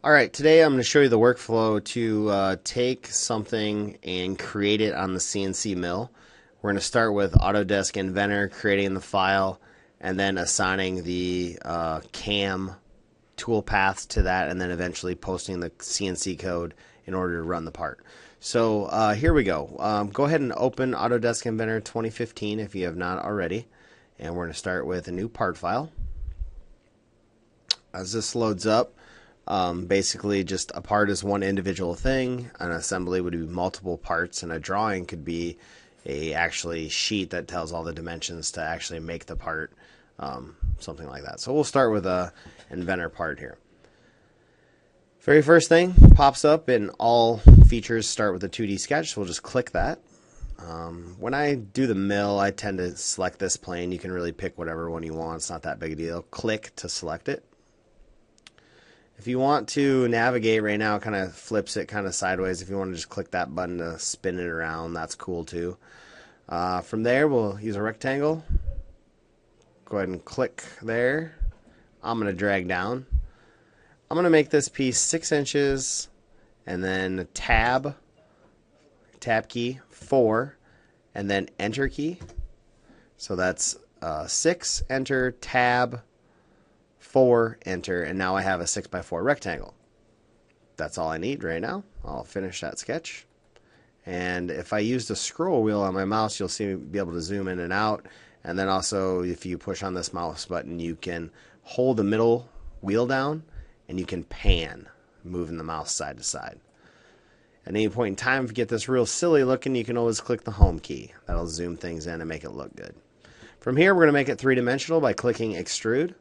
Alright, today I'm going to show you the workflow to take something and create it on the CNC mill. We're going to start with Autodesk Inventor, creating the file, and then assigning the CAM toolpaths to that, and then eventually posting the CNC code in order to run the part. So here we go. Go ahead and open Autodesk Inventor 2015 if you have not already. And we're going to start with a new part file. As this loads up, basically just a part is one individual thing, an assembly would be multiple parts, and a drawing could be a actually sheet that tells all the dimensions to actually make the part, something like that. So we'll start with a Inventor part here. Very first thing pops up and all features start with a 2D sketch, so we'll just click that. When I do the mill, I tend to select this plane. You can really pick whatever one you want, it's not that big a deal. Click to select it. If you want to navigate right now, it kind of flips it kind of sideways. If you want to just click that button to spin it around, that's cool too. From there, we'll use a rectangle. Go ahead and click there. I'm going to drag down. I'm going to make this piece 6 inches and then tab key 4 and then enter key. So that's 6, enter, tab, 4, enter, and now I have a 6x4 rectangle. That's all I need right now. I'll finish that sketch. And if I use the scroll wheel on my mouse, you'll see me be able to zoom in and out. And then also, if you push on this mouse button, you can hold the middle wheel down and you can pan, moving the mouse side to side. At any point in time, if you get this real silly looking, you can always click the home key. That'll zoom things in and make it look good. From here, we're going to make it three-dimensional by clicking extrude.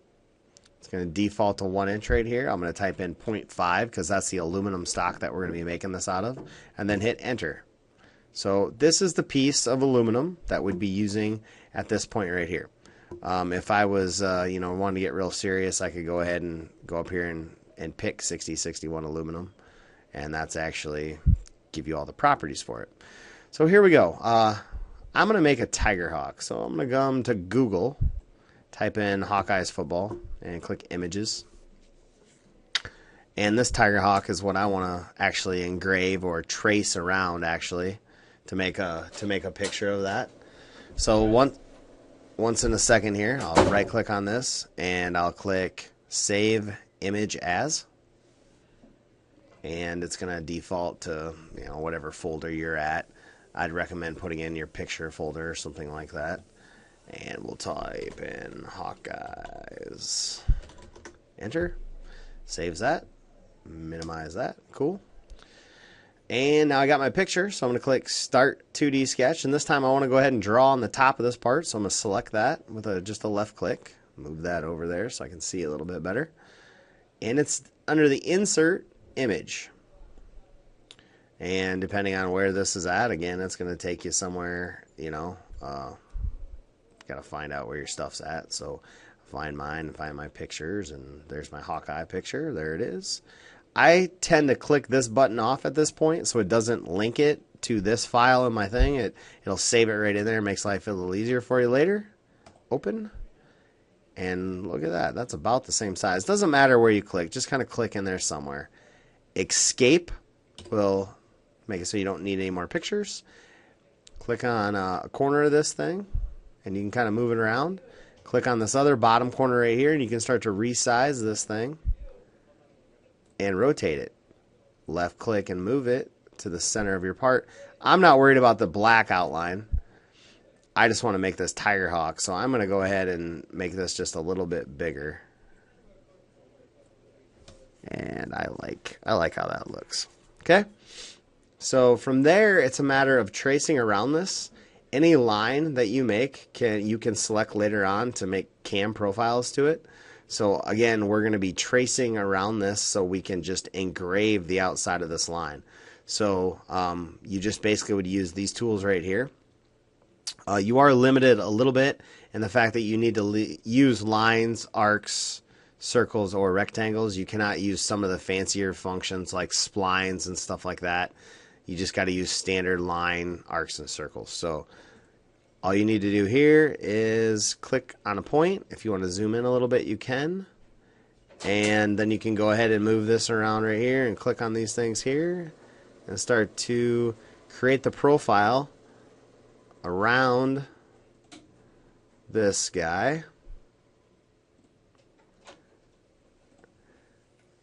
It's going to default to 1 inch right here. I'm going to type in 0.5 because that's the aluminum stock that we're going to be making this out of, and then hit enter. So this is the piece of aluminum that we'd be using at this point right here. If I was, wanting to get real serious, I could go ahead and go up here and pick 6061 aluminum, and that's actually give you all the properties for it. So here we go. I'm going to make a tiger hawk. So I'm going to come to Google, type in Hawkeyes football, and click images. And this tiger hawk is what I want to actually engrave or trace around actually to make a picture of that. So once in a second here, I'll right click on this and I'll click save image as, and it's going to default to whatever folder you're at. I'd recommend putting in your picture folder or something like that. And we'll type in Hawkeyes. Enter. Saves that. Minimize that. Cool. And now I got my picture, so I'm going to click Start 2D Sketch. And this time I want to go ahead and draw on the top of this part, so I'm going to select that with just a left click. Move that over there so I can see it a little bit better. And it's under the Insert Image. And depending on where this is at, again, it's going to take you somewhere, got to find out where your stuff's at. So find mine and find my pictures, and there's my Hawkeye picture. There it is. I tend to click this button off at this point so it doesn't link it to this file in my thing. It'll save it right in there. It makes life a little easier for you later. Open. And look at that. That's about the same size. Doesn't matter where you click. Just kind of click in there somewhere. Escape will make it so you don't need any more pictures. Click on a corner of this thing, and you can kind of move it around. Click on this other bottom corner right here, and you can start to resize this thing and rotate it. Left click and move it to the center of your part. I'm not worried about the black outline. I just want to make this tiger hawk, so I'm going to go ahead and make this just a little bit bigger. And I like how that looks. Okay? So from there, it's a matter of tracing around this. Any line that you make, you can select later on to make cam profiles to it. So again, we're going to be tracing around this so we can just engrave the outside of this line. So you just basically would use these tools right here. You are limited a little bit in the fact that you need to use lines, arcs, circles, or rectangles. You cannot use some of the fancier functions like splines and stuff like that. You just got to use standard line, arcs, and circles. So all you need to do here is click on a point. If you want to zoom in a little bit, you can. And then you can go ahead and move this around right here and click on these things here and start to create the profile around this guy.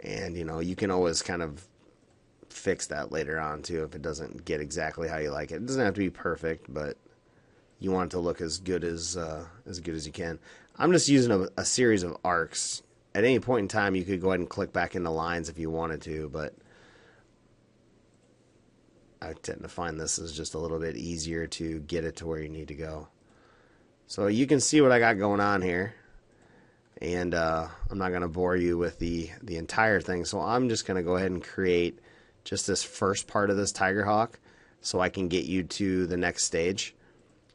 And you can always kind of fix that later on too if it doesn't get exactly how you like it. It doesn't have to be perfect, but you want it to look as good as you can. I'm just using a series of arcs. At any point in time, you could go ahead and click back into lines if you wanted to, but I tend to find this is just a little bit easier to get it to where you need to go. So you can see what I got going on here, and I'm not going to bore you with the entire thing, so I'm just going to go ahead and create just this first part of this tiger hawk so I can get you to the next stage,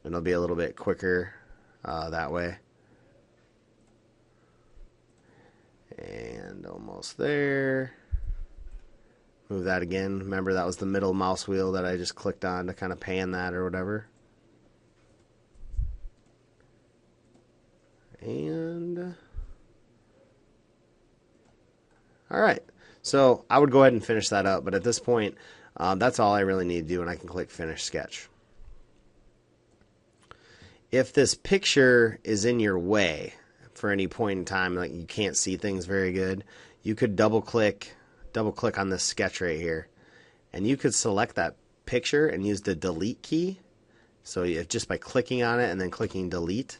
and it'll be a little bit quicker that way. And almost there. Move that again. Remember, that was the middle mouse wheel that I just clicked on to kind of pan that or whatever. And alright, so I would go ahead and finish that up, but at this point that's all I really need to do, and I can click Finish Sketch. If this picture is in your way for any point in time, like you can't see things very good, you could double click on this sketch right here, and you could select that picture and use the delete key. So just by clicking on it and then clicking delete,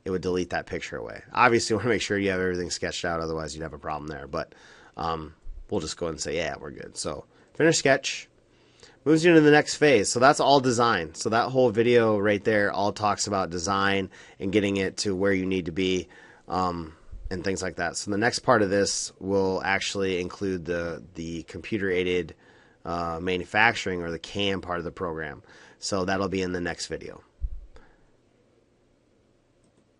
it would delete that picture away. Obviously, you want to make sure you have everything sketched out, otherwise you'd have a problem there. But we'll just go ahead and say, yeah, we're good. So finish sketch. Moves you into the next phase. So that's all design. So that whole video right there all talks about design and getting it to where you need to be and things like that. So the next part of this will actually include the computer-aided manufacturing, or the CAM part of the program. So that'll be in the next video.